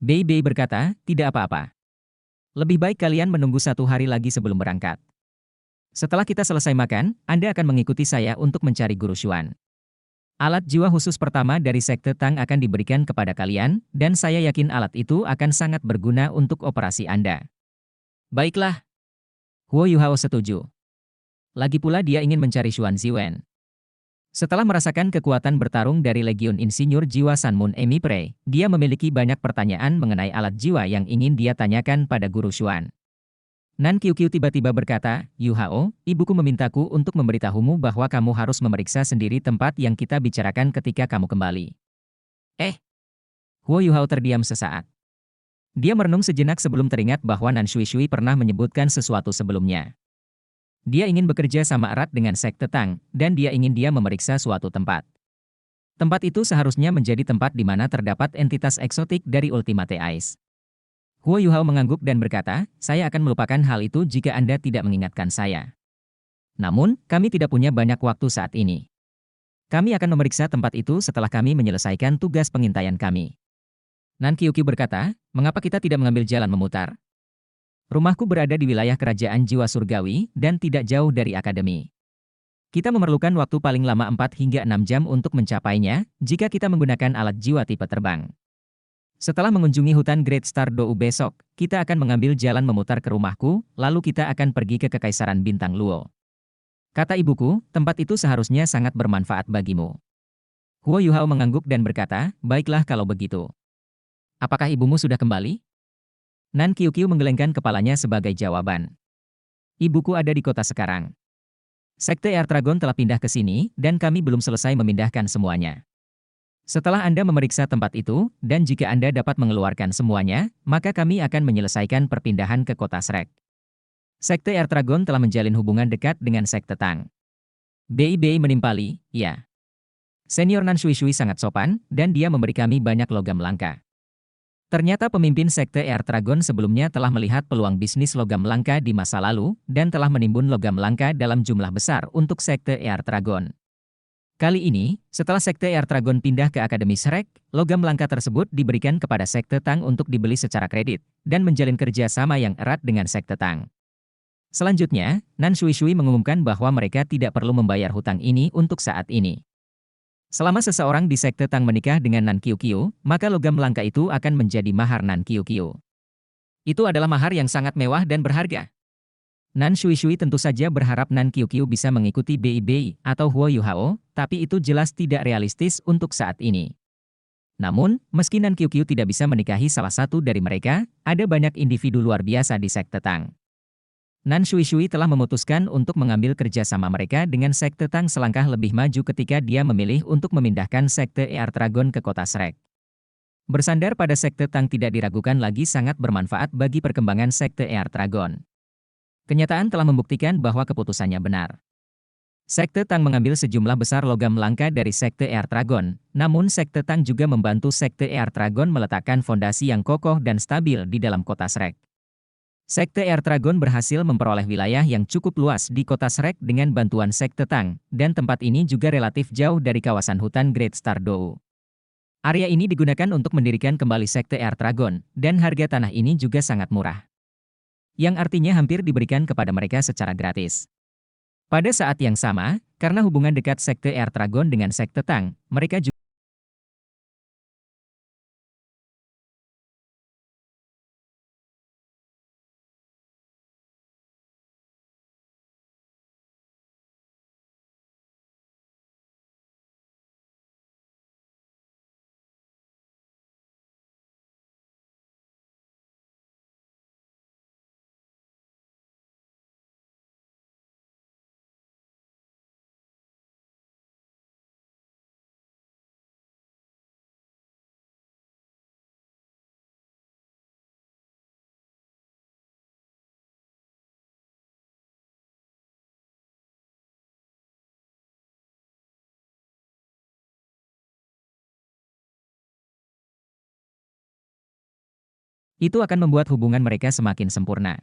Bei berkata, tidak apa-apa. Lebih baik kalian menunggu 1 hari lagi sebelum berangkat. Setelah kita selesai makan, Anda akan mengikuti saya untuk mencari Guru Xuan. Alat jiwa khusus pertama dari Sekte Tang akan diberikan kepada kalian, dan saya yakin alat itu akan sangat berguna untuk operasi Anda. Baiklah. Huo Yuhao setuju. Lagi pula dia ingin mencari Xuan Ziwen. Setelah merasakan kekuatan bertarung dari Legiun Insinyur Jiwa Sanmun Emipre, dia memiliki banyak pertanyaan mengenai alat jiwa yang ingin dia tanyakan pada Guru Xuan. Nan Qiuqiu tiba-tiba berkata, Yuhao, ibuku memintaku untuk memberitahumu bahwa kamu harus memeriksa sendiri tempat yang kita bicarakan ketika kamu kembali. Huo Yuhao terdiam sesaat. Dia merenung sejenak sebelum teringat bahwa Nan Shui pernah menyebutkan sesuatu sebelumnya. Dia ingin bekerja sama erat dengan Sekte Tang, dan dia ingin dia memeriksa suatu tempat. Tempat itu seharusnya menjadi tempat di mana terdapat entitas eksotik dari Ultimate Ice. Huo Yuhao mengangguk dan berkata, saya akan melupakan hal itu jika Anda tidak mengingatkan saya. Namun, kami tidak punya banyak waktu saat ini. Kami akan memeriksa tempat itu setelah kami menyelesaikan tugas pengintaian kami. Nan Qiuqiu berkata, mengapa kita tidak mengambil jalan memutar? Rumahku berada di wilayah kerajaan jiwa surgawi dan tidak jauh dari akademi. Kita memerlukan waktu paling lama 4 hingga 6 jam untuk mencapainya jika kita menggunakan alat jiwa tipe terbang. Setelah mengunjungi hutan Great Star Dou besok, kita akan mengambil jalan memutar ke rumahku, lalu kita akan pergi ke Kekaisaran Bintang Luo. Kata ibuku, tempat itu seharusnya sangat bermanfaat bagimu. Huo Yuhao mengangguk dan berkata, baiklah kalau begitu. Apakah ibumu sudah kembali? Nan Qiuqiu menggelengkan kepalanya sebagai jawaban. Ibuku ada di kota sekarang. Sekte Air Dragon telah pindah ke sini, dan kami belum selesai memindahkan semuanya. Setelah Anda memeriksa tempat itu, dan jika Anda dapat mengeluarkan semuanya, maka kami akan menyelesaikan perpindahan ke kota Shrek. Sekte Air Dragon telah menjalin hubungan dekat dengan Sekte Tang. Bei menimpali, ya. Senior Nan Shui sangat sopan, dan dia memberi kami banyak logam langka. Ternyata pemimpin Sekte Air Dragon sebelumnya telah melihat peluang bisnis logam langka di masa lalu, dan telah menimbun logam langka dalam jumlah besar untuk Sekte Air Dragon. Kali ini, setelah Sekte Air Dragon pindah ke Akademi Shrek, logam langka tersebut diberikan kepada Sekte Tang untuk dibeli secara kredit, dan menjalin kerja sama yang erat dengan Sekte Tang. Selanjutnya, Nan Shui mengumumkan bahwa mereka tidak perlu membayar hutang ini untuk saat ini. Selama seseorang di Sekte Tang menikah dengan Nan Qiuqiu, maka logam langka itu akan menjadi mahar Nan Qiuqiu. Itu adalah mahar yang sangat mewah dan berharga. Nan Shui tentu saja berharap Nan Qiuqiu bisa mengikuti Bei atau Huo Yuhao, tapi itu jelas tidak realistis untuk saat ini. Namun, meski Nan Qiuqiu tidak bisa menikahi salah satu dari mereka, ada banyak individu luar biasa di Sekte Tang. Nan Shui telah memutuskan untuk mengambil kerjasama mereka dengan Sekte Tang selangkah lebih maju ketika dia memilih untuk memindahkan Sekte Air Dragon ke kota Shrek. Bersandar pada Sekte Tang tidak diragukan lagi sangat bermanfaat bagi perkembangan Sekte Air Dragon. Kenyataan telah membuktikan bahwa keputusannya benar. Sekte Tang mengambil sejumlah besar logam langka dari Sekte Air Dragon, namun Sekte Tang juga membantu Sekte Air Dragon meletakkan fondasi yang kokoh dan stabil di dalam kota Shrek. Sekte Air Dragon berhasil memperoleh wilayah yang cukup luas di kota Shrek dengan bantuan Sekte Tang, dan tempat ini juga relatif jauh dari kawasan hutan Great Star Dou. Area ini digunakan untuk mendirikan kembali Sekte Air Dragon, dan harga tanah ini juga sangat murah. Yang artinya hampir diberikan kepada mereka secara gratis. Pada saat yang sama, karena hubungan dekat Sekte Air Dragon dengan Sekte Tang, mereka juga itu akan membuat hubungan mereka semakin sempurna.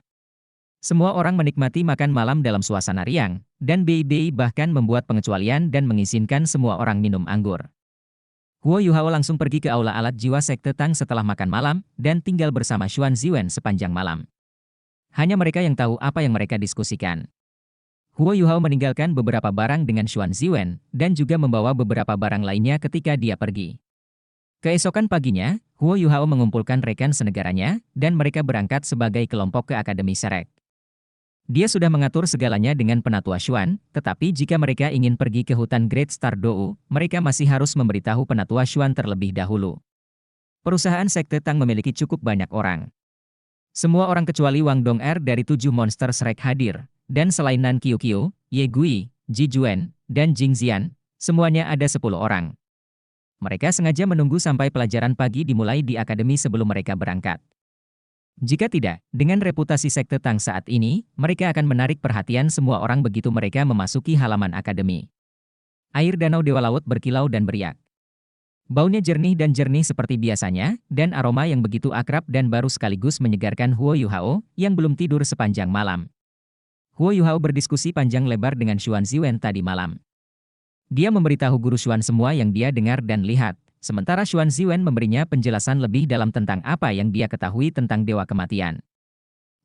Semua orang menikmati makan malam dalam suasana riang, dan Bei bahkan membuat pengecualian dan mengizinkan semua orang minum anggur. Huo Yuhao langsung pergi ke aula alat jiwa Sekte Tang setelah makan malam, dan tinggal bersama Xuan Ziwen sepanjang malam. Hanya mereka yang tahu apa yang mereka diskusikan. Huo Yuhao meninggalkan beberapa barang dengan Xuan Ziwen, dan juga membawa beberapa barang lainnya ketika dia pergi. Keesokan paginya, Huo Yuhao mengumpulkan rekan senegaranya, dan mereka berangkat sebagai kelompok ke Akademi Shrek. Dia sudah mengatur segalanya dengan Penatua Xuan, tetapi jika mereka ingin pergi ke hutan Great Star Dou, mereka masih harus memberitahu Penatua Xuan terlebih dahulu. Perusahaan Sekte Tang memiliki cukup banyak orang. Semua orang kecuali Wang Dong'er dari 7 monster Shrek hadir, dan selain Nan Qiuqiu, Ye Gui, Ji Juan, dan Jing Xian, semuanya ada 10 orang. Mereka sengaja menunggu sampai pelajaran pagi dimulai di akademi sebelum mereka berangkat. Jika tidak, dengan reputasi Sekte Tang saat ini, mereka akan menarik perhatian semua orang begitu mereka memasuki halaman akademi. Air danau Dewa Laut berkilau dan beriak. Baunya jernih dan jernih seperti biasanya, dan aroma yang begitu akrab dan baru sekaligus menyegarkan Huo Yuhao, yang belum tidur sepanjang malam. Huo Yuhao berdiskusi panjang lebar dengan Xuan Ziwen tadi malam. Dia memberitahu guru Xuan semua yang dia dengar dan lihat, sementara Xuan Ziwen memberinya penjelasan lebih dalam tentang apa yang dia ketahui tentang Dewa Kematian.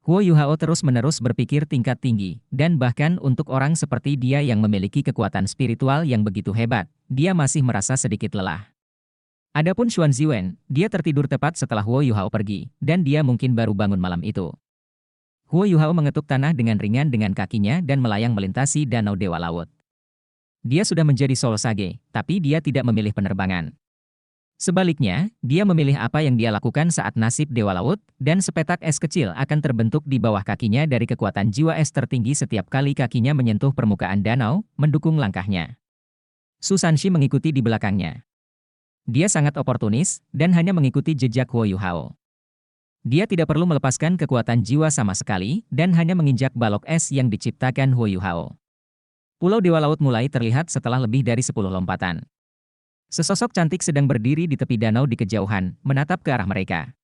Huo Yuhao terus-menerus berpikir tingkat tinggi, dan bahkan untuk orang seperti dia yang memiliki kekuatan spiritual yang begitu hebat, dia masih merasa sedikit lelah. Adapun Xuan Ziwen, dia tertidur tepat setelah Huo Yuhao pergi, dan dia mungkin baru bangun malam itu. Huo Yuhao mengetuk tanah dengan ringan dengan kakinya dan melayang melintasi danau Dewa Laut. Dia sudah menjadi Soul Sage, tapi dia tidak memilih penerbangan. Sebaliknya, dia memilih apa yang dia lakukan saat nasib Dewa Laut, dan sepetak es kecil akan terbentuk di bawah kakinya dari kekuatan jiwa es tertinggi setiap kali kakinya menyentuh permukaan danau, mendukung langkahnya. Su Sanshi mengikuti di belakangnya. Dia sangat oportunis, dan hanya mengikuti jejak Huo Yuhao. Dia tidak perlu melepaskan kekuatan jiwa sama sekali, dan hanya menginjak balok es yang diciptakan Huo Yuhao. Pulau Dewa Laut mulai terlihat setelah lebih dari 10 lompatan. Sesosok cantik sedang berdiri di tepi danau di kejauhan, menatap ke arah mereka.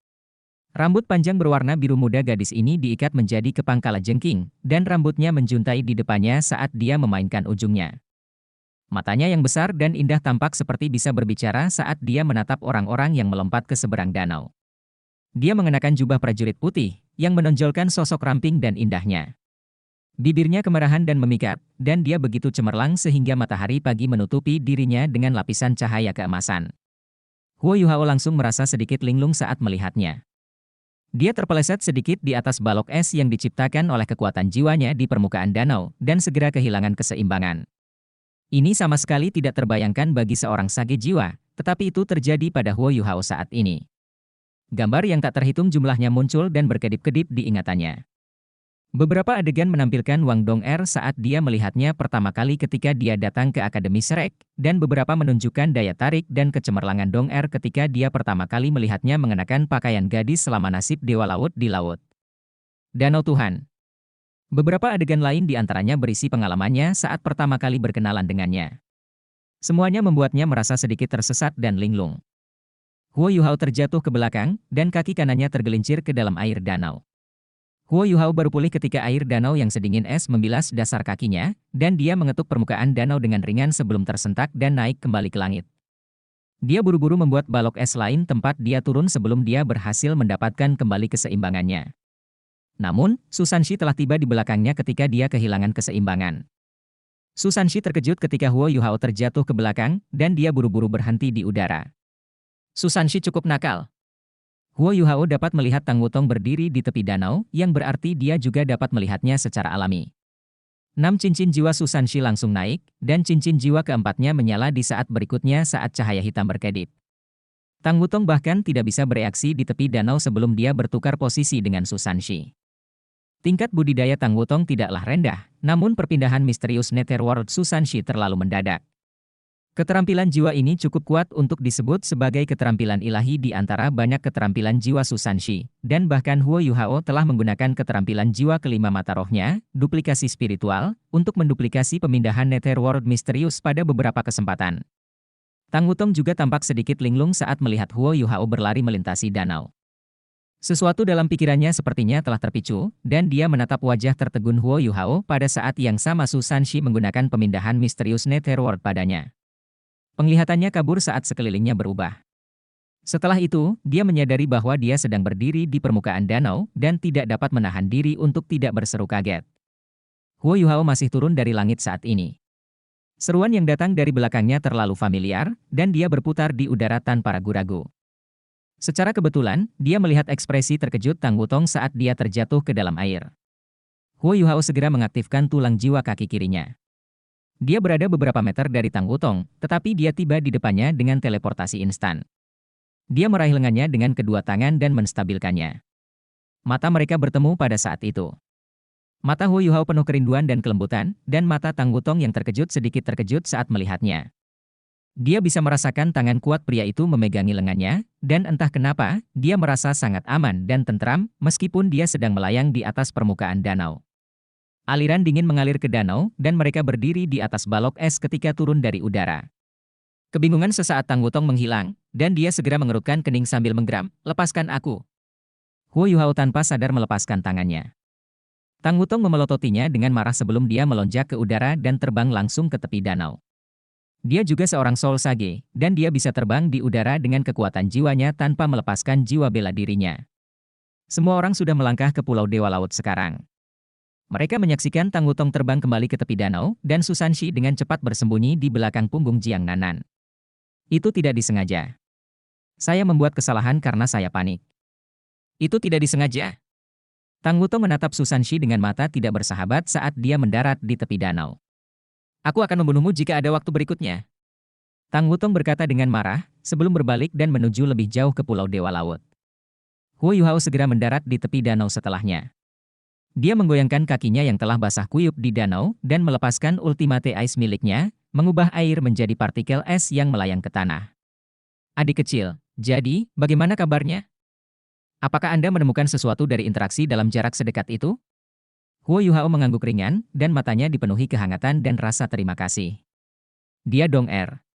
Rambut panjang berwarna biru muda gadis ini diikat menjadi kepang kalajengking, dan rambutnya menjuntai di depannya saat dia memainkan ujungnya. Matanya yang besar dan indah tampak seperti bisa berbicara saat dia menatap orang-orang yang melompat ke seberang danau. Dia mengenakan jubah prajurit putih, yang menonjolkan sosok ramping dan indahnya. Bibirnya kemerahan dan memikat, dan dia begitu cemerlang sehingga matahari pagi menutupi dirinya dengan lapisan cahaya keemasan. Huo Yuhao langsung merasa sedikit linglung saat melihatnya. Dia terpeleset sedikit di atas balok es yang diciptakan oleh kekuatan jiwanya di permukaan danau, dan segera kehilangan keseimbangan. Ini sama sekali tidak terbayangkan bagi seorang sage jiwa, tetapi itu terjadi pada Huo Yuhao saat ini. Gambar yang tak terhitung jumlahnya muncul dan berkedip-kedip di ingatannya. Beberapa adegan menampilkan Wang Dong'er saat dia melihatnya pertama kali ketika dia datang ke Akademi Shrek, dan beberapa menunjukkan daya tarik dan kecemerlangan Dong'er ketika dia pertama kali melihatnya mengenakan pakaian gadis selama nasib Dewa Laut di laut. Danau Tuhan. Beberapa adegan lain di antaranya berisi pengalamannya saat pertama kali berkenalan dengannya. Semuanya membuatnya merasa sedikit tersesat dan linglung. Huo Yuhao terjatuh ke belakang, dan kaki kanannya tergelincir ke dalam air danau. Huo Yuhao baru pulih ketika air danau yang sedingin es membilas dasar kakinya, dan dia mengetuk permukaan danau dengan ringan sebelum tersentak dan naik kembali ke langit. Dia buru-buru membuat balok es lain tempat dia turun sebelum dia berhasil mendapatkan kembali keseimbangannya. Namun, Su Sanshi telah tiba di belakangnya ketika dia kehilangan keseimbangan. Su Sanshi terkejut ketika Huo Yuhao terjatuh ke belakang, dan dia buru-buru berhenti di udara. Su Sanshi cukup nakal. Huo Yuhao dapat melihat Tang Wutong berdiri di tepi danau, yang berarti dia juga dapat melihatnya secara alami. 6 cincin jiwa Su Sanshi langsung naik, dan cincin jiwa keempatnya menyala di saat berikutnya saat cahaya hitam berkedip. Tang Wutong bahkan tidak bisa bereaksi di tepi danau sebelum dia bertukar posisi dengan Su Sanshi. Tingkat budidaya Tang Wutong tidaklah rendah, namun perpindahan misterius Netherworld Su Sanshi terlalu mendadak. Keterampilan jiwa ini cukup kuat untuk disebut sebagai keterampilan ilahi di antara banyak keterampilan jiwa Su Sanshi, dan bahkan Huo Yuhao telah menggunakan keterampilan jiwa kelima mata rohnya, duplikasi spiritual, untuk menduplikasi pemindahan Netherworld misterius pada beberapa kesempatan. Tang Wutong juga tampak sedikit linglung saat melihat Huo Yuhao berlari melintasi danau. Sesuatu dalam pikirannya sepertinya telah terpicu, dan dia menatap wajah tertegun Huo Yuhao pada saat yang sama Su Sanshi menggunakan pemindahan misterius Netherworld padanya. Penglihatannya kabur saat sekelilingnya berubah. Setelah itu, dia menyadari bahwa dia sedang berdiri di permukaan danau dan tidak dapat menahan diri untuk tidak berseru kaget. Huo Yuhao masih turun dari langit saat ini. Seruan yang datang dari belakangnya terlalu familiar, dan dia berputar di udara tanpa ragu-ragu. Secara kebetulan, dia melihat ekspresi terkejut Tang Wutong saat dia terjatuh ke dalam air. Huo Yuhao segera mengaktifkan tulang jiwa kaki kirinya. Dia berada beberapa meter dari Tang Wutong, tetapi dia tiba di depannya dengan teleportasi instan. Dia meraih lengannya dengan kedua tangan dan menstabilkannya. Mata mereka bertemu pada saat itu. Mata Huo Yuhao penuh kerinduan dan kelembutan, dan mata Tang Wutong yang terkejut sedikit terkejut saat melihatnya. Dia bisa merasakan tangan kuat pria itu memegangi lengannya, dan entah kenapa, dia merasa sangat aman dan tentram meskipun dia sedang melayang di atas permukaan danau. Aliran dingin mengalir ke danau, dan mereka berdiri di atas balok es ketika turun dari udara. Kebingungan sesaat Tang Wutong menghilang, dan dia segera mengerutkan kening sambil menggeram, "Lepaskan aku!" Huo Yuhao tanpa sadar melepaskan tangannya. Tang Wutong memelototinya dengan marah sebelum dia melonjak ke udara dan terbang langsung ke tepi danau. Dia juga seorang Soul Sage, dan dia bisa terbang di udara dengan kekuatan jiwanya tanpa melepaskan jiwa bela dirinya. Semua orang sudah melangkah ke Pulau Dewa Laut sekarang. Mereka menyaksikan Tang Wutong terbang kembali ke tepi danau, dan Susanshi dengan cepat bersembunyi di belakang punggung Jiang Nanan. Itu tidak disengaja. Saya membuat kesalahan karena saya panik. Itu tidak disengaja. Tang Wutong menatap Susanshi dengan mata tidak bersahabat saat dia mendarat di tepi danau. "Aku akan membunuhmu jika ada waktu berikutnya." Tang Wutong berkata dengan marah, sebelum berbalik dan menuju lebih jauh ke Pulau Dewa Laut. Huo Yuhao segera mendarat di tepi danau setelahnya. Dia menggoyangkan kakinya yang telah basah kuyup di danau dan melepaskan ultimate ice miliknya, mengubah air menjadi partikel es yang melayang ke tanah. "Adik kecil, jadi, bagaimana kabarnya? Apakah Anda menemukan sesuatu dari interaksi dalam jarak sedekat itu?" Huo Yuhao mengangguk ringan, dan matanya dipenuhi kehangatan dan rasa terima kasih. "Dia Dong Er."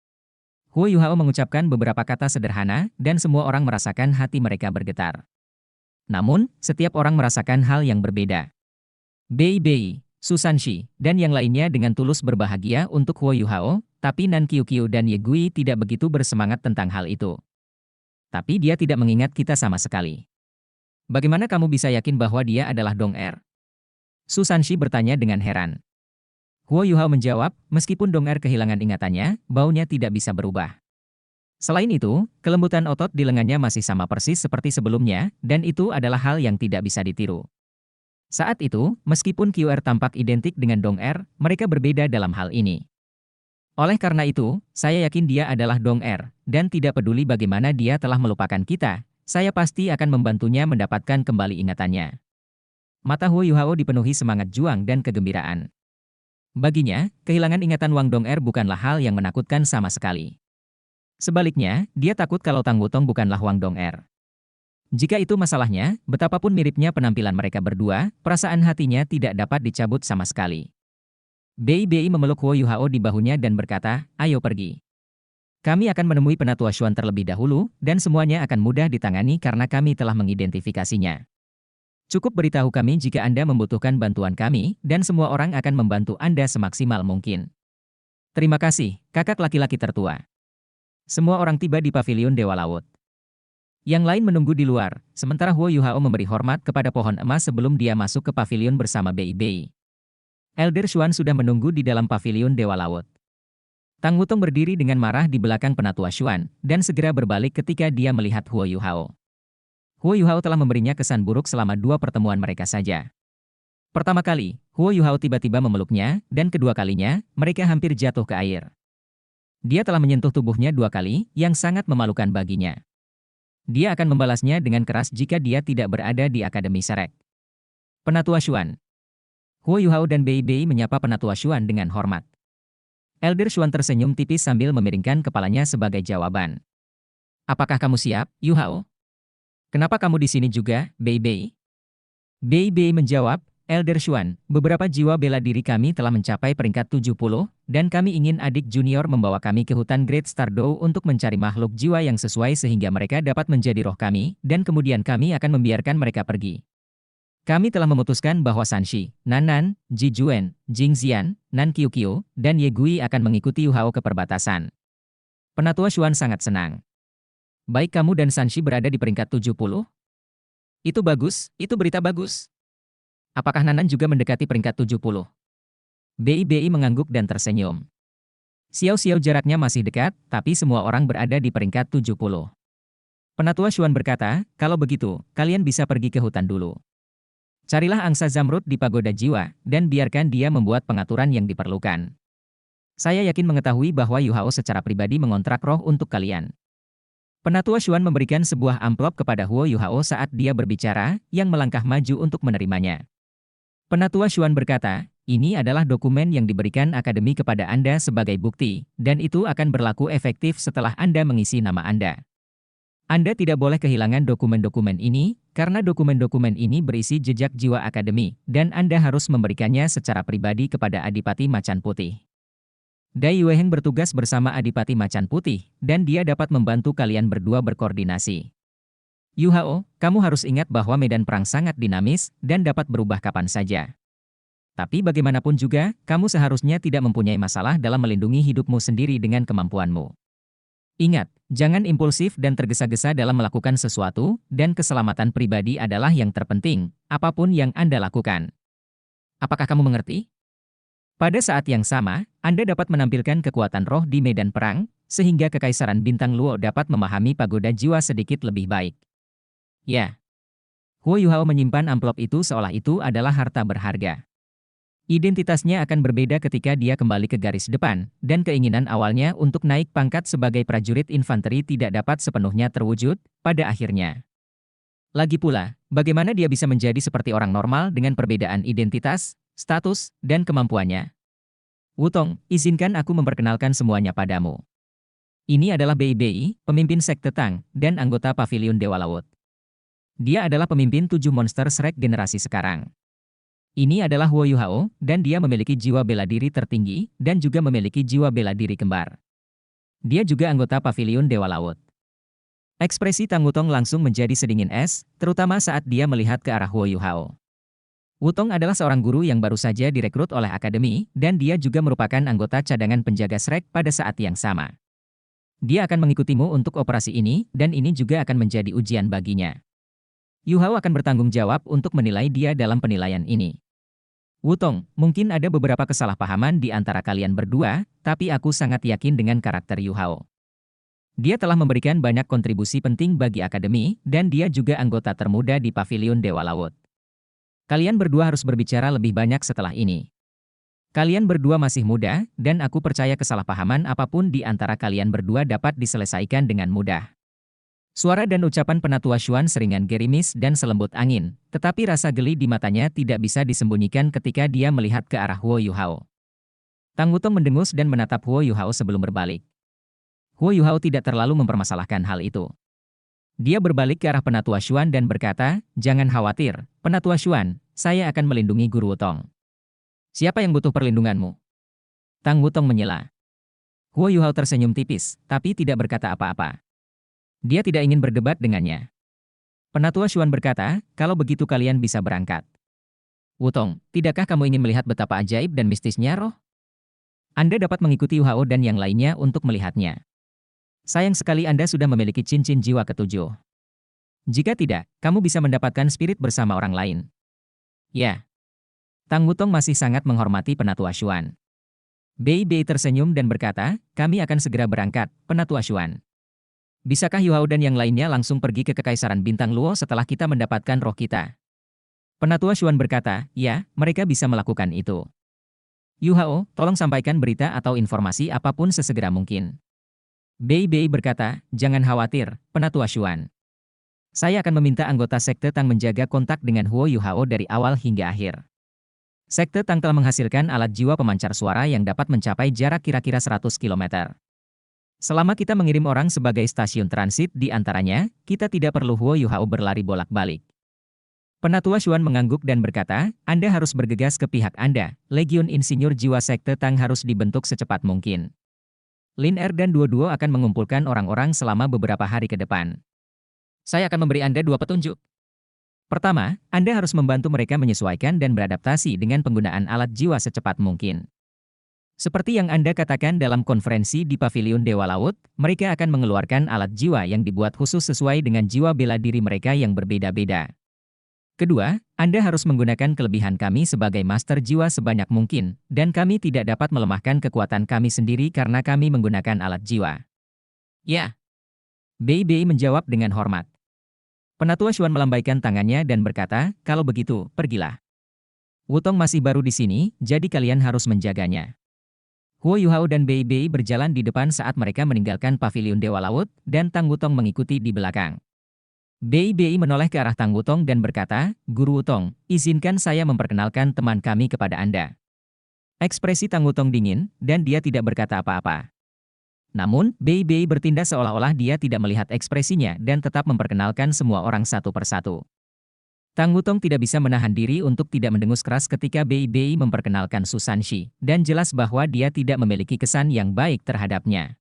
Huo Yuhao mengucapkan beberapa kata sederhana, dan semua orang merasakan hati mereka bergetar. Namun, setiap orang merasakan hal yang berbeda. Bei, Susanshi, dan yang lainnya dengan tulus berbahagia untuk Huo Yuhao, tapi Nan Qiuqiu dan Ye Gui tidak begitu bersemangat tentang hal itu. "Tapi dia tidak mengingat kita sama sekali. Bagaimana kamu bisa yakin bahwa dia adalah Dong Er?" Susanshi bertanya dengan heran. Huo Yuhao menjawab, meskipun Dong Er kehilangan ingatannya, baunya tidak bisa berubah. Selain itu, kelembutan otot di lengannya masih sama persis seperti sebelumnya, dan itu adalah hal yang tidak bisa ditiru. Saat itu, meskipun QR tampak identik dengan Dong Er, mereka berbeda dalam hal ini. Oleh karena itu, saya yakin dia adalah Dong Er, dan tidak peduli bagaimana dia telah melupakan kita, saya pasti akan membantunya mendapatkan kembali ingatannya. Mata Huo Yuhao dipenuhi semangat juang dan kegembiraan. Baginya, kehilangan ingatan Wang Dong Er bukanlah hal yang menakutkan sama sekali. Sebaliknya, dia takut kalau Tang Wutong bukanlah Wang Dong Er. Jika itu masalahnya, betapapun miripnya penampilan mereka berdua, perasaan hatinya tidak dapat dicabut sama sekali. Bei memeluk Huo Yuhao di bahunya dan berkata, "Ayo pergi. Kami akan menemui Penatua Xuan terlebih dahulu, dan semuanya akan mudah ditangani karena kami telah mengidentifikasinya. Cukup beritahu kami jika Anda membutuhkan bantuan kami, dan semua orang akan membantu Anda semaksimal mungkin." "Terima kasih, kakak laki-laki tertua." Semua orang tiba di pavilion Dewa Laut. Yang lain menunggu di luar, sementara Huo Yuhao memberi hormat kepada pohon emas sebelum dia masuk ke pavilion bersama Bei. Elder Xuan sudah menunggu di dalam pavilion Dewa Laut. Tang Wutong berdiri dengan marah di belakang Penatua Xuan, dan segera berbalik ketika dia melihat Huo Yuhao. Huo Yuhao telah memberinya kesan buruk selama 2 pertemuan mereka saja. Pertama kali, Huo Yuhao tiba-tiba memeluknya, dan kedua kalinya, mereka hampir jatuh ke air. Dia telah menyentuh tubuhnya 2 kali, yang sangat memalukan baginya. Dia akan membalasnya dengan keras jika dia tidak berada di Akademi Serek. "Penatua Xuan." Huo Yuhao dan Bei menyapa Penatua Xuan dengan hormat. Elder Xuan tersenyum tipis sambil memiringkan kepalanya sebagai jawaban. "Apakah kamu siap, Yuhao? Kenapa kamu di sini juga, Bei?" Bei menjawab, "Elder Xuan, beberapa jiwa bela diri kami telah mencapai peringkat 70, dan kami ingin adik junior membawa kami ke hutan Great Stardow untuk mencari makhluk jiwa yang sesuai sehingga mereka dapat menjadi roh kami, dan kemudian kami akan membiarkan mereka pergi. Kami telah memutuskan bahwa Sanshi, Nanan, Ji Juen, Jing Xian, Nan Qiuqiu, dan Ye Gui akan mengikuti Yuhao ke perbatasan. Penatua Xuan sangat senang. Baik kamu dan Sanshi berada di peringkat 70? Itu bagus, itu berita bagus. Apakah Nanan juga mendekati peringkat 70? BI mengangguk dan tersenyum. Xiao jaraknya masih dekat, tapi semua orang berada di peringkat 70. Penatua Xuan berkata, kalau begitu, kalian bisa pergi ke hutan dulu. Carilah angsa zamrud di pagoda jiwa, dan biarkan dia membuat pengaturan yang diperlukan. Saya yakin mengetahui bahwa Yu Hao secara pribadi mengontrak roh untuk kalian. Penatua Xuan memberikan sebuah amplop kepada Huo Yu Hao saat dia berbicara, yang melangkah maju untuk menerimanya. Penatua Xuan berkata, ini adalah dokumen yang diberikan Akademi kepada Anda sebagai bukti, dan itu akan berlaku efektif setelah Anda mengisi nama Anda. Anda tidak boleh kehilangan dokumen-dokumen ini, karena dokumen-dokumen ini berisi jejak jiwa Akademi, dan Anda harus memberikannya secara pribadi kepada Adipati Macan Putih. Dai Yueheng bertugas bersama Adipati Macan Putih, dan dia dapat membantu kalian berdua berkoordinasi. Yu Hao, kamu harus ingat bahwa medan perang sangat dinamis, dan dapat berubah kapan saja. Tapi bagaimanapun juga, kamu seharusnya tidak mempunyai masalah dalam melindungi hidupmu sendiri dengan kemampuanmu. Ingat, jangan impulsif dan tergesa-gesa dalam melakukan sesuatu, dan keselamatan pribadi adalah yang terpenting, apapun yang Anda lakukan. Apakah kamu mengerti? Pada saat yang sama, Anda dapat menampilkan kekuatan roh di medan perang, sehingga Kekaisaran Bintang Luo dapat memahami pagoda jiwa sedikit lebih baik. Ya. Huo Yu Hao menyimpan amplop itu seolah itu adalah harta berharga. Identitasnya akan berbeda ketika dia kembali ke garis depan, dan keinginan awalnya untuk naik pangkat sebagai prajurit infanteri tidak dapat sepenuhnya terwujud, pada akhirnya. Lagi pula, bagaimana dia bisa menjadi seperti orang normal dengan perbedaan identitas, status, dan kemampuannya? Wutong, izinkan aku memperkenalkan semuanya padamu. Ini adalah BI, pemimpin sekte Tang, dan anggota Paviliun Dewa Laut. Dia adalah pemimpin 7 monster Shrek generasi sekarang. Ini adalah Huo Yu Hao, dan dia memiliki jiwa bela diri tertinggi, dan juga memiliki jiwa bela diri kembar. Dia juga anggota Paviliun Dewa Laut. Ekspresi Tang Wutong langsung menjadi sedingin es, terutama saat dia melihat ke arah Huo Yu Hao. Wutong adalah seorang guru yang baru saja direkrut oleh Akademi, dan dia juga merupakan anggota cadangan penjaga Shrek pada saat yang sama. Dia akan mengikutimu untuk operasi ini, dan ini juga akan menjadi ujian baginya. Yu Hao akan bertanggung jawab untuk menilai dia dalam penilaian ini. Wutong, mungkin ada beberapa kesalahpahaman di antara kalian berdua, tapi aku sangat yakin dengan karakter Yu Hao. Dia telah memberikan banyak kontribusi penting bagi Akademi, dan dia juga anggota termuda di Paviliun Dewa Laut. Kalian berdua harus berbicara lebih banyak setelah ini. Kalian berdua masih muda, dan aku percaya kesalahpahaman apapun di antara kalian berdua dapat diselesaikan dengan mudah. Suara dan ucapan Penatua Xuan seringan gerimis dan selembut angin, tetapi rasa geli di matanya tidak bisa disembunyikan ketika dia melihat ke arah Huo Yu Hao. Tang Wutong mendengus dan menatap Huo Yu Hao sebelum berbalik. Huo Yu Hao tidak terlalu mempermasalahkan hal itu. Dia berbalik ke arah Penatua Xuan dan berkata, jangan khawatir, Penatua Xuan, saya akan melindungi Guru Wutong. Siapa yang butuh perlindunganmu? Tang Wutong menyela. Huo Yu Hao tersenyum tipis, tapi tidak berkata apa-apa. Dia tidak ingin berdebat dengannya. Penatua Xuan berkata, kalau begitu kalian bisa berangkat. Wutong, tidakkah kamu ingin melihat betapa ajaib dan mistisnya roh? Anda dapat mengikuti Yu Hao dan yang lainnya untuk melihatnya. Sayang sekali Anda sudah memiliki cincin jiwa ketujuh. Jika tidak, kamu bisa mendapatkan spirit bersama orang lain. Ya. Tang Wutong masih sangat menghormati Penatua Xuan. Bei tersenyum dan berkata, kami akan segera berangkat, Penatua Xuan. Bisakah Yu Hao dan yang lainnya langsung pergi ke Kekaisaran Bintang Luo setelah kita mendapatkan roh kita? Penatua Xuan berkata, ya, mereka bisa melakukan itu. Yu Hao, tolong sampaikan berita atau informasi apapun sesegera mungkin. Bei berkata, jangan khawatir, Penatua Xuan. Saya akan meminta anggota Sekte Tang menjaga kontak dengan Huo Yu Hao dari awal hingga akhir. Sekte Tang telah menghasilkan alat jiwa pemancar suara yang dapat mencapai jarak kira-kira 100 km. Selama kita mengirim orang sebagai stasiun transit di antaranya, kita tidak perlu Huo Yu Hao berlari bolak-balik. Penatua Xuan mengangguk dan berkata, Anda harus bergegas ke pihak Anda, Legiun Insinyur Jiwa Sekte Tang harus dibentuk secepat mungkin. Lin Er dan Duo akan mengumpulkan orang-orang selama beberapa hari ke depan. Saya akan memberi Anda 2 petunjuk. Pertama, Anda harus membantu mereka menyesuaikan dan beradaptasi dengan penggunaan alat jiwa secepat mungkin. Seperti yang Anda katakan dalam konferensi di Paviliun Dewa Laut, mereka akan mengeluarkan alat jiwa yang dibuat khusus sesuai dengan jiwa bela diri mereka yang berbeda-beda. Kedua, Anda harus menggunakan kelebihan kami sebagai master jiwa sebanyak mungkin, dan kami tidak dapat melemahkan kekuatan kami sendiri karena kami menggunakan alat jiwa. Ya. Bei Bei menjawab dengan hormat. Penatua Xuan melambaikan tangannya dan berkata, kalau begitu, pergilah. Wutong masih baru di sini, jadi kalian harus menjaganya. Huo Yuhao dan Bei Bei berjalan di depan saat mereka meninggalkan Paviliun Dewa Laut, dan Tang Wutong mengikuti di belakang. Bei Bei menoleh ke arah Tang Wutong dan berkata, Guru Wutong, izinkan saya memperkenalkan teman kami kepada Anda. Ekspresi Tang Wutong dingin, dan dia tidak berkata apa-apa. Namun, Bei Bei bertindak seolah-olah dia tidak melihat ekspresinya dan tetap memperkenalkan semua orang satu persatu. Tang Wutong tidak bisa menahan diri untuk tidak mendengus keras ketika Bei Bei memperkenalkan Su Sanxi, dan jelas bahwa dia tidak memiliki kesan yang baik terhadapnya.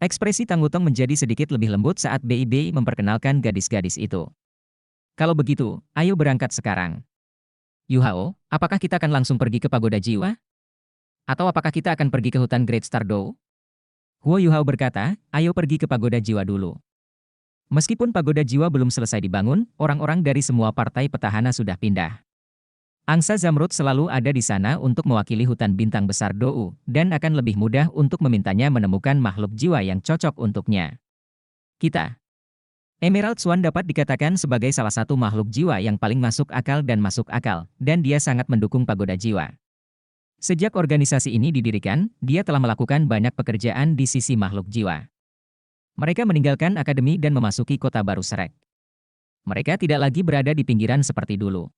Ekspresi Tang Wutong menjadi sedikit lebih lembut saat Bei Bei memperkenalkan gadis-gadis itu. Kalau begitu, ayo berangkat sekarang. Yuhao, apakah kita akan langsung pergi ke Pagoda Jiwa? Atau apakah kita akan pergi ke hutan Great Star Dou? Huo Yuhao berkata, ayo pergi ke Pagoda Jiwa dulu. Meskipun Pagoda Jiwa belum selesai dibangun, orang-orang dari semua partai petahana sudah pindah. Angsa Zamrud selalu ada di sana untuk mewakili hutan bintang besar Dou, dan akan lebih mudah untuk memintanya menemukan makhluk jiwa yang cocok untuknya. Kita. Emerald Swan dapat dikatakan sebagai salah satu makhluk jiwa yang paling masuk akal, dan dia sangat mendukung Pagoda Jiwa. Sejak organisasi ini didirikan, dia telah melakukan banyak pekerjaan di sisi makhluk jiwa. Mereka meninggalkan akademi dan memasuki kota baru Shrek. Mereka tidak lagi berada di pinggiran seperti dulu.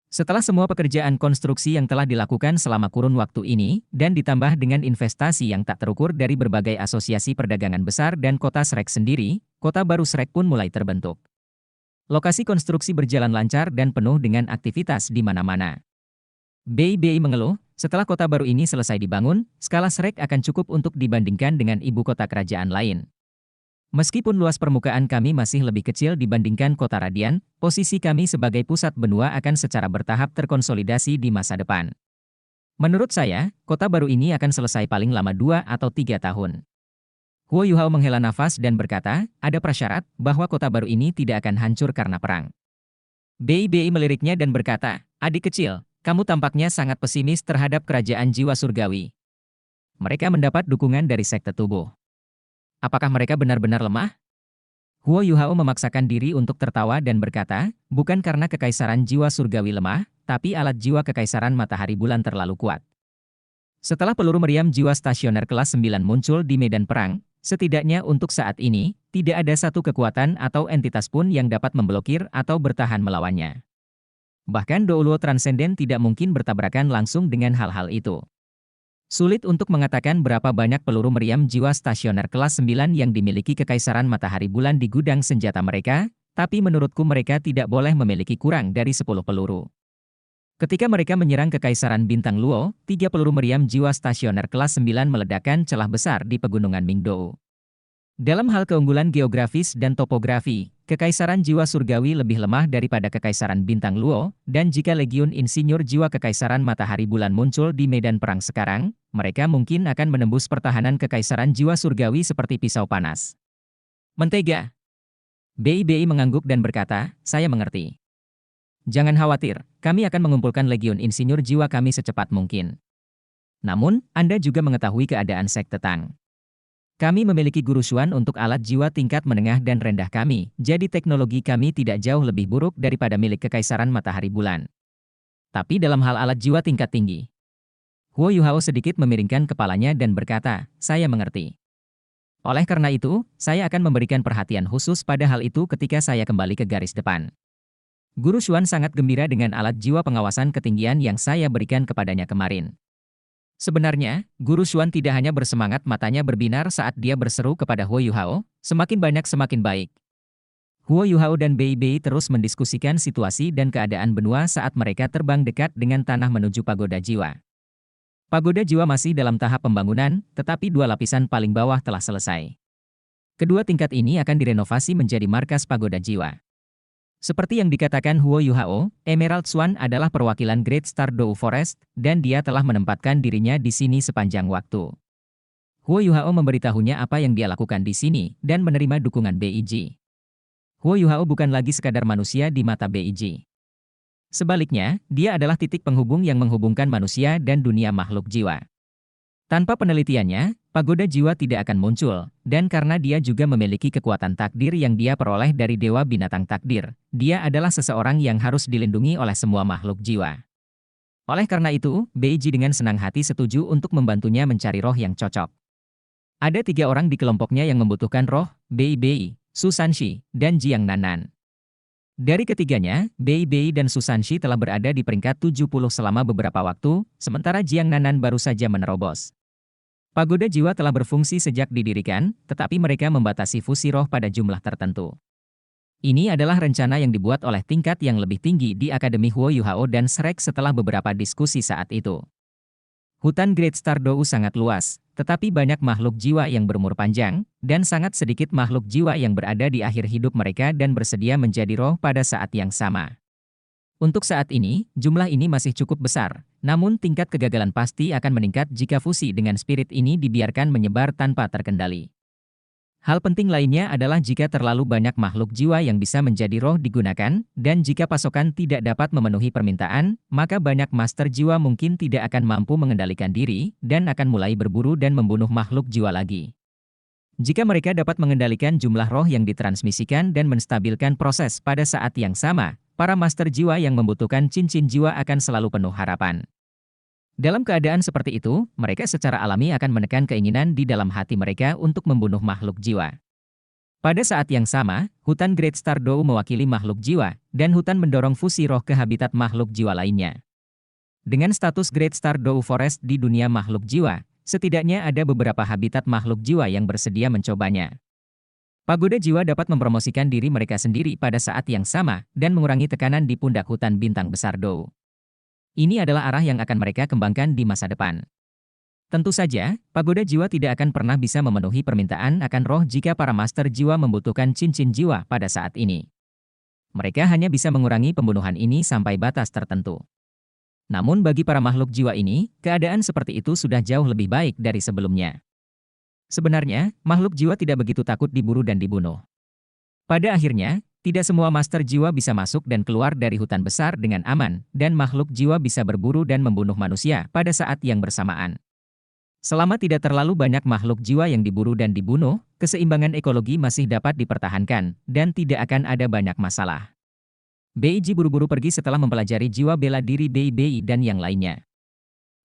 Setelah semua pekerjaan konstruksi yang telah dilakukan selama kurun waktu ini, dan ditambah dengan investasi yang tak terukur dari berbagai asosiasi perdagangan besar dan kota Shrek sendiri, kota baru Shrek pun mulai terbentuk. Lokasi konstruksi berjalan lancar dan penuh dengan aktivitas di mana-mana. Bei Bei mengeluh, setelah kota baru ini selesai dibangun, skala Shrek akan cukup untuk dibandingkan dengan ibu kota kerajaan lain. Meskipun luas permukaan kami masih lebih kecil dibandingkan kota Radian, posisi kami sebagai pusat benua akan secara bertahap terkonsolidasi di masa depan. Menurut saya, kota baru ini akan selesai paling lama 2 atau 3 tahun. Huo Yuhao menghela nafas dan berkata, ada prasyarat bahwa kota baru ini tidak akan hancur karena perang. Bei Bei meliriknya dan berkata, adik kecil, kamu tampaknya sangat pesimis terhadap kerajaan jiwa surgawi. Mereka mendapat dukungan dari sekte tubuh. Apakah mereka benar-benar lemah? Huo Yuhao memaksakan diri untuk tertawa dan berkata, bukan karena kekaisaran jiwa surgawi lemah, tapi alat jiwa kekaisaran matahari bulan terlalu kuat. Setelah peluru meriam jiwa stasioner kelas 9 muncul di medan perang, setidaknya untuk saat ini, tidak ada satu kekuatan atau entitas pun yang dapat memblokir atau bertahan melawannya. Bahkan Douluo Transenden tidak mungkin bertabrakan langsung dengan hal-hal itu. Sulit untuk mengatakan berapa banyak peluru meriam jiwa stasioner kelas 9 yang dimiliki Kekaisaran Matahari Bulan di gudang senjata mereka, tapi menurutku mereka tidak boleh memiliki kurang dari 10 peluru. Ketika mereka menyerang Kekaisaran Bintang Luo, 3 peluru meriam jiwa stasioner kelas 9 meledakkan celah besar di pegunungan Mingdou. Dalam hal keunggulan geografis dan topografi, Kekaisaran Jiwa Surgawi lebih lemah daripada Kekaisaran Bintang Luo, dan jika Legiun Insinyur Jiwa Kekaisaran Matahari Bulan muncul di medan perang sekarang, mereka mungkin akan menembus pertahanan Kekaisaran Jiwa Surgawi seperti pisau panas. Mentega. Bei Bei mengangguk dan berkata, saya mengerti. Jangan khawatir, kami akan mengumpulkan Legiun Insinyur Jiwa kami secepat mungkin. Namun, Anda juga mengetahui keadaan sekte Tang. Kami memiliki guru Xuan untuk alat jiwa tingkat menengah dan rendah kami, jadi teknologi kami tidak jauh lebih buruk daripada milik Kekaisaran Matahari Bulan. Tapi dalam hal alat jiwa tingkat tinggi. Huo Yuhao sedikit memiringkan kepalanya dan berkata, saya mengerti. Oleh karena itu, saya akan memberikan perhatian khusus pada hal itu ketika saya kembali ke garis depan. Guru Xuan sangat gembira dengan alat jiwa pengawasan ketinggian yang saya berikan kepadanya kemarin. Sebenarnya, Guru Xuan tidak hanya bersemangat matanya berbinar saat dia berseru kepada Huo Yuhao, semakin banyak semakin baik. Huo Yuhao dan Bei Bei terus mendiskusikan situasi dan keadaan benua saat mereka terbang dekat dengan tanah menuju Pagoda Jiwa. Pagoda Jiwa masih dalam tahap pembangunan, tetapi 2 lapisan paling bawah telah selesai. Kedua tingkat ini akan direnovasi menjadi markas Pagoda Jiwa. Seperti yang dikatakan Huo Yuhao, Emerald Swan adalah perwakilan Great Star Dou Forest, dan dia telah menempatkan dirinya di sini sepanjang waktu. Huo Yuhao memberitahunya apa yang dia lakukan di sini, dan menerima dukungan BIG. Huo Yuhao bukan lagi sekadar manusia di mata BIG. Sebaliknya, dia adalah titik penghubung yang menghubungkan manusia dan dunia makhluk jiwa. Tanpa penelitiannya, pagoda jiwa tidak akan muncul, dan karena dia juga memiliki kekuatan takdir yang dia peroleh dari Dewa Binatang Takdir, dia adalah seseorang yang harus dilindungi oleh semua makhluk jiwa. Oleh karena itu, Beiji dengan senang hati setuju untuk membantunya mencari roh yang cocok. Ada 3 orang di kelompoknya yang membutuhkan roh, Bei Bei, Susanshi, dan Jiang Nanan. Dari ketiganya, Bei Bei dan Susanshi telah berada di peringkat 70 selama beberapa waktu, sementara Jiang Nanan baru saja menerobos. Pagoda jiwa telah berfungsi sejak didirikan, tetapi mereka membatasi fusi roh pada jumlah tertentu. Ini adalah rencana yang dibuat oleh tingkat yang lebih tinggi di Akademi Huo Yuhao dan Shrek setelah beberapa diskusi saat itu. Hutan Great Star Dou sangat luas, tetapi banyak makhluk jiwa yang berumur panjang, dan sangat sedikit makhluk jiwa yang berada di akhir hidup mereka dan bersedia menjadi roh pada saat yang sama. Untuk saat ini, jumlah ini masih cukup besar, namun tingkat kegagalan pasti akan meningkat jika fusi dengan spirit ini dibiarkan menyebar tanpa terkendali. Hal penting lainnya adalah jika terlalu banyak makhluk jiwa yang bisa menjadi roh digunakan, dan jika pasokan tidak dapat memenuhi permintaan, maka banyak master jiwa mungkin tidak akan mampu mengendalikan diri, dan akan mulai berburu dan membunuh makhluk jiwa lagi. Jika mereka dapat mengendalikan jumlah roh yang ditransmisikan dan menstabilkan proses pada saat yang sama, para master jiwa yang membutuhkan cincin jiwa akan selalu penuh harapan. Dalam keadaan seperti itu, mereka secara alami akan menekan keinginan di dalam hati mereka untuk membunuh makhluk jiwa. Pada saat yang sama, hutan Great Star Dou mewakili makhluk jiwa, dan hutan mendorong fusi roh ke habitat makhluk jiwa lainnya. Dengan status Great Star Dou Forest di dunia makhluk jiwa, setidaknya ada beberapa habitat makhluk jiwa yang bersedia mencobanya. Pagoda jiwa dapat mempromosikan diri mereka sendiri pada saat yang sama dan mengurangi tekanan di pundak hutan bintang besar Dou. Ini adalah arah yang akan mereka kembangkan di masa depan. Tentu saja, pagoda jiwa tidak akan pernah bisa memenuhi permintaan akan roh jika para master jiwa membutuhkan cincin jiwa pada saat ini. Mereka hanya bisa mengurangi pembunuhan ini sampai batas tertentu. Namun bagi para makhluk jiwa ini, keadaan seperti itu sudah jauh lebih baik dari sebelumnya. Sebenarnya, makhluk jiwa tidak begitu takut diburu dan dibunuh. Pada akhirnya, tidak semua master jiwa bisa masuk dan keluar dari hutan besar dengan aman, dan makhluk jiwa bisa berburu dan membunuh manusia pada saat yang bersamaan. Selama tidak terlalu banyak makhluk jiwa yang diburu dan dibunuh, keseimbangan ekologi masih dapat dipertahankan, dan tidak akan ada banyak masalah. Beiji buru-buru pergi setelah mempelajari jiwa bela diri Bei dan yang lainnya.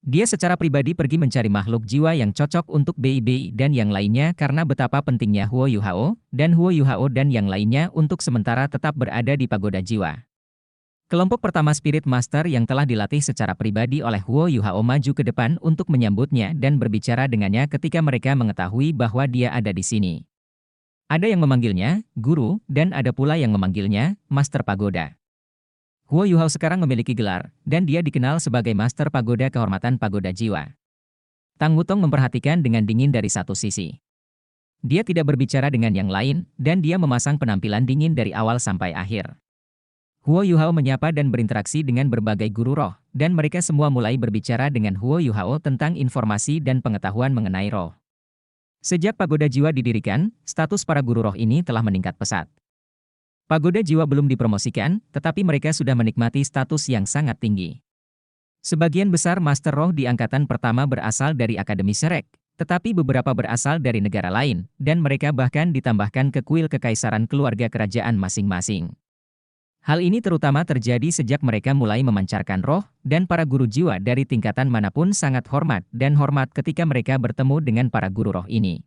Dia secara pribadi pergi mencari makhluk jiwa yang cocok untuk Bei dan yang lainnya karena betapa pentingnya Huo Yuhao, dan Huo Yuhao dan yang lainnya untuk sementara tetap berada di pagoda jiwa. Kelompok pertama Spirit Master yang telah dilatih secara pribadi oleh Huo Yuhao maju ke depan untuk menyambutnya dan berbicara dengannya ketika mereka mengetahui bahwa dia ada di sini. Ada yang memanggilnya Guru, dan ada pula yang memanggilnya Master Pagoda. Huo Yuhao sekarang memiliki gelar, dan dia dikenal sebagai Master Pagoda Kehormatan Pagoda Jiwa. Tang Wutong memperhatikan dengan dingin dari satu sisi. Dia tidak berbicara dengan yang lain, dan dia memasang penampilan dingin dari awal sampai akhir. Huo Yuhao menyapa dan berinteraksi dengan berbagai guru roh, dan mereka semua mulai berbicara dengan Huo Yuhao tentang informasi dan pengetahuan mengenai roh. Sejak Pagoda Jiwa didirikan, status para guru roh ini telah meningkat pesat. Pagoda jiwa belum dipromosikan, tetapi mereka sudah menikmati status yang sangat tinggi. Sebagian besar master roh di angkatan pertama berasal dari Akademi Shrek, tetapi beberapa berasal dari negara lain, dan mereka bahkan ditambahkan ke kuil kekaisaran keluarga kerajaan masing-masing. Hal ini terutama terjadi sejak mereka mulai memancarkan roh, dan para guru jiwa dari tingkatan manapun sangat hormat ketika mereka bertemu dengan para guru roh ini.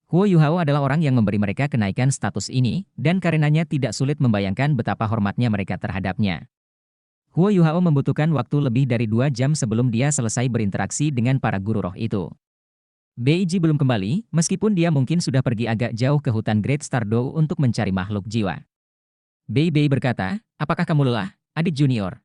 Huo Yuhao adalah orang yang memberi mereka kenaikan status ini, dan karenanya tidak sulit membayangkan betapa hormatnya mereka terhadapnya. Huo Yuhao membutuhkan waktu lebih dari 2 jam sebelum dia selesai berinteraksi dengan para guru roh itu. Beiji belum kembali, meskipun dia mungkin sudah pergi agak jauh ke hutan Great Star Dou untuk mencari makhluk jiwa. Bei berkata, "Apakah kamu lelah, adik junior?"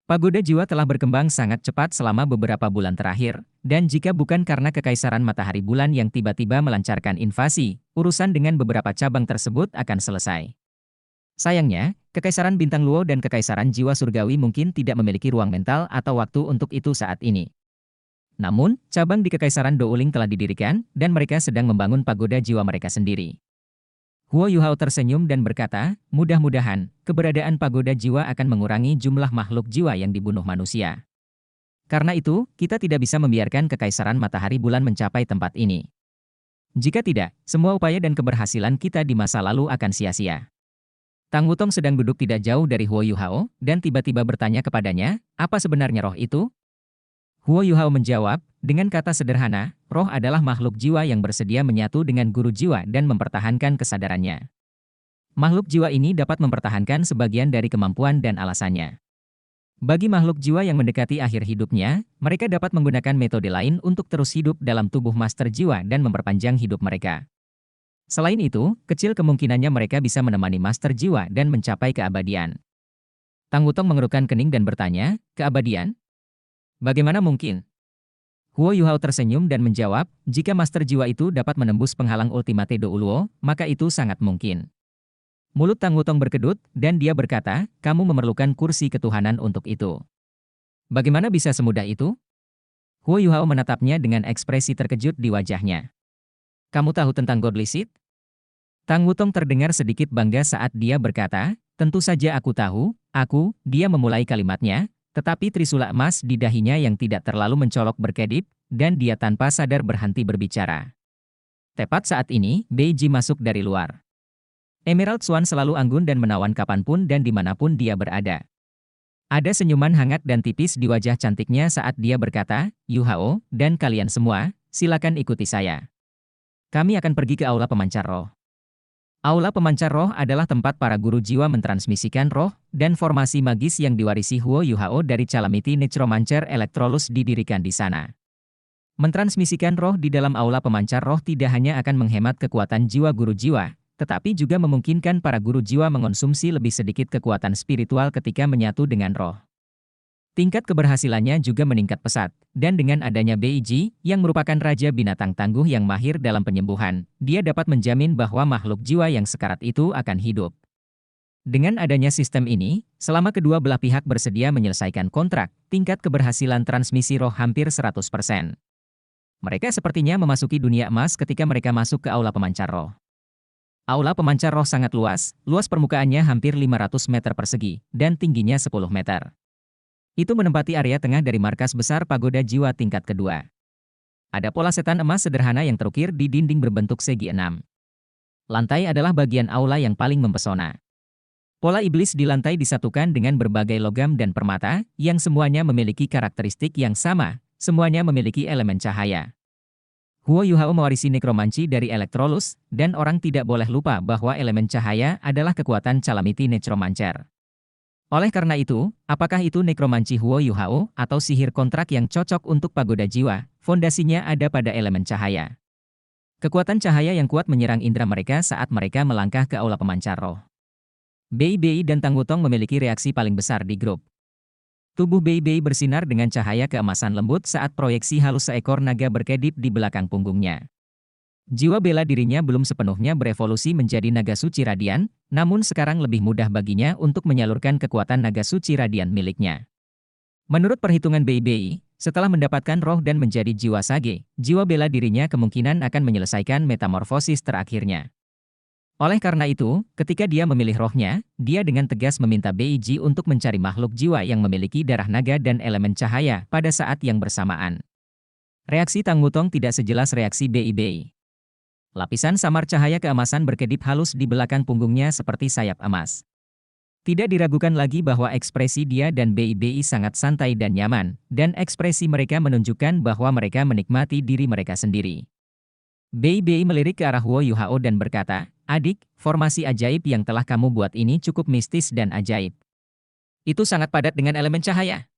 Pagoda jiwa telah berkembang sangat cepat selama beberapa bulan terakhir, dan jika bukan karena kekaisaran matahari bulan yang tiba-tiba melancarkan invasi, urusan dengan beberapa cabang tersebut akan selesai. Sayangnya, Kekaisaran Bintang Luo dan Kekaisaran Jiwa Surgawi mungkin tidak memiliki ruang mental atau waktu untuk itu saat ini. Namun, cabang di Kekaisaran Douling telah didirikan, dan mereka sedang membangun pagoda jiwa mereka sendiri. Huo Yuhao tersenyum dan berkata, mudah-mudahan, keberadaan pagoda jiwa akan mengurangi jumlah makhluk jiwa yang dibunuh manusia. Karena itu, kita tidak bisa membiarkan Kekaisaran Matahari Bulan mencapai tempat ini. Jika tidak, semua upaya dan keberhasilan kita di masa lalu akan sia-sia. Tang Wutong sedang duduk tidak jauh dari Huo Yuhao, dan tiba-tiba bertanya kepadanya, apa sebenarnya roh itu? Huo Yuhao menjawab, dengan kata sederhana, roh adalah makhluk jiwa yang bersedia menyatu dengan guru jiwa dan mempertahankan kesadarannya. Makhluk jiwa ini dapat mempertahankan sebagian dari kemampuan dan alasannya. Bagi makhluk jiwa yang mendekati akhir hidupnya, mereka dapat menggunakan metode lain untuk terus hidup dalam tubuh master jiwa dan memperpanjang hidup mereka. Selain itu, kecil kemungkinannya mereka bisa menemani master jiwa dan mencapai keabadian. Tang Wutong mengerutkan kening dan bertanya, keabadian? Bagaimana mungkin? Huo Yuhao tersenyum dan menjawab, jika master jiwa itu dapat menembus penghalang ultimate Douluo, maka itu sangat mungkin. Mulut Tang Wutong berkedut, dan dia berkata, kamu memerlukan kursi ketuhanan untuk itu. Bagaimana bisa semudah itu? Huo Yuhao menatapnya dengan ekspresi terkejut di wajahnya. Kamu tahu tentang Godly Seed? Tang Wutong terdengar sedikit bangga saat dia berkata, tentu saja aku tahu, dia memulai kalimatnya, tetapi trisula emas di dahinya yang tidak terlalu mencolok berkedip, dan dia tanpa sadar berhenti berbicara. Tepat saat ini, Beiji masuk dari luar. Emerald Swan selalu anggun dan menawan kapanpun dan dimanapun dia berada. Ada senyuman hangat dan tipis di wajah cantiknya saat dia berkata, Yuhao, dan kalian semua, silakan ikuti saya. Kami akan pergi ke Aula Pemancar Roh. Aula Pemancar Roh adalah tempat para guru jiwa mentransmisikan roh, dan formasi magis yang diwarisi Huo Yuhao dari Calamity Necromancer Electrolus didirikan di sana. Mentransmisikan roh di dalam Aula Pemancar Roh tidak hanya akan menghemat kekuatan jiwa guru jiwa, tetapi juga memungkinkan para guru jiwa mengonsumsi lebih sedikit kekuatan spiritual ketika menyatu dengan roh. Tingkat keberhasilannya juga meningkat pesat, dan dengan adanya Beiji, yang merupakan raja binatang tangguh yang mahir dalam penyembuhan, dia dapat menjamin bahwa makhluk jiwa yang sekarat itu akan hidup. Dengan adanya sistem ini, selama kedua belah pihak bersedia menyelesaikan kontrak, tingkat keberhasilan transmisi roh hampir 100%. Mereka sepertinya memasuki dunia emas ketika mereka masuk ke Aula Pemancar Roh. Aula Pemancar Roh sangat luas, luas permukaannya hampir 500 meter persegi, dan tingginya 10 meter. Itu menempati area tengah dari markas besar pagoda jiwa tingkat kedua. Ada pola setan emas sederhana yang terukir di dinding berbentuk segi 6. Lantai adalah bagian aula yang paling mempesona. Pola iblis di lantai disatukan dengan berbagai logam dan permata, yang semuanya memiliki karakteristik yang sama, semuanya memiliki elemen cahaya. Huo Yuhao mewarisi nekromanci dari Electrolus, dan orang tidak boleh lupa bahwa elemen cahaya adalah kekuatan Calamity Necromancer. Oleh karena itu, apakah itu nekromanci Huo Yuhao atau sihir kontrak yang cocok untuk pagoda jiwa, fondasinya ada pada elemen cahaya. Kekuatan cahaya yang kuat menyerang indera mereka saat mereka melangkah ke Aula Pemancar Roh. Bei dan Tang Wutong memiliki reaksi paling besar di grup. Tubuh Bei bersinar dengan cahaya keemasan lembut saat proyeksi halus seekor naga berkedip di belakang punggungnya. Jiwa bela dirinya belum sepenuhnya berevolusi menjadi naga suci radian, namun sekarang lebih mudah baginya untuk menyalurkan kekuatan naga suci radian miliknya. Menurut perhitungan Bei, setelah mendapatkan roh dan menjadi jiwa sage, jiwa bela dirinya kemungkinan akan menyelesaikan metamorfosis terakhirnya. Oleh karena itu, ketika dia memilih rohnya, dia dengan tegas meminta Beiji untuk mencari makhluk jiwa yang memiliki darah naga dan elemen cahaya pada saat yang bersamaan. Reaksi Tang Wutong tidak sejelas reaksi Bei. Lapisan samar cahaya keemasan berkedip halus di belakang punggungnya seperti sayap emas. Tidak diragukan lagi bahwa ekspresi dia dan Bei sangat santai dan nyaman, dan ekspresi mereka menunjukkan bahwa mereka menikmati diri mereka sendiri. Bei melirik ke arah Huo Yuhao dan berkata, adik, formasi ajaib yang telah kamu buat ini cukup mistis dan ajaib. Itu sangat padat dengan elemen cahaya.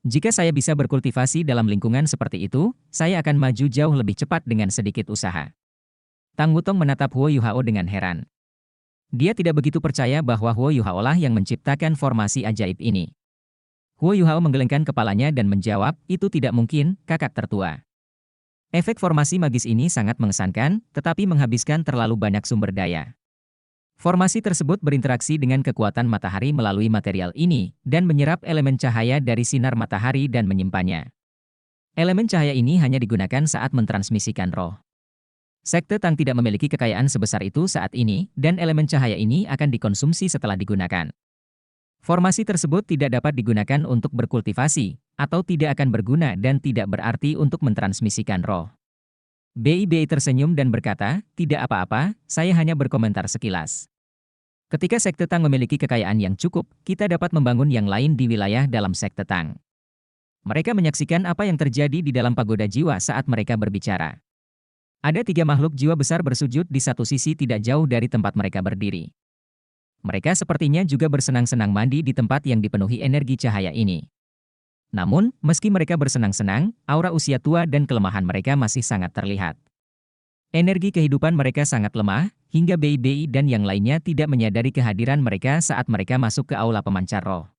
Jika saya bisa berkultivasi dalam lingkungan seperti itu, saya akan maju jauh lebih cepat dengan sedikit usaha. Tang Wutong menatap Huo Yuhao dengan heran. Dia tidak begitu percaya bahwa Huo Yuhao lah yang menciptakan formasi ajaib ini. Huo Yuhao menggelengkan kepalanya dan menjawab, itu tidak mungkin, kakak tertua. Efek formasi magis ini sangat mengesankan, tetapi menghabiskan terlalu banyak sumber daya. Formasi tersebut berinteraksi dengan kekuatan matahari melalui material ini, dan menyerap elemen cahaya dari sinar matahari dan menyimpannya. Elemen cahaya ini hanya digunakan saat mentransmisikan roh. Sekte Tang tidak memiliki kekayaan sebesar itu saat ini, dan elemen cahaya ini akan dikonsumsi setelah digunakan. Formasi tersebut tidak dapat digunakan untuk berkultivasi, atau tidak akan berguna dan tidak berarti untuk mentransmisikan roh. BIBI tersenyum dan berkata, tidak apa-apa, saya hanya berkomentar sekilas. Ketika Sekte Tang memiliki kekayaan yang cukup, kita dapat membangun yang lain di wilayah dalam Sekte Tang. Mereka menyaksikan apa yang terjadi di dalam pagoda jiwa saat mereka berbicara. Ada 3 makhluk jiwa besar bersujud di satu sisi tidak jauh dari tempat mereka berdiri. Mereka sepertinya juga bersenang-senang mandi di tempat yang dipenuhi energi cahaya ini. Namun, meski mereka bersenang-senang, aura usia tua dan kelemahan mereka masih sangat terlihat. Energi kehidupan mereka sangat lemah, hingga BIBI dan yang lainnya tidak menyadari kehadiran mereka saat mereka masuk ke aula pemancar roh.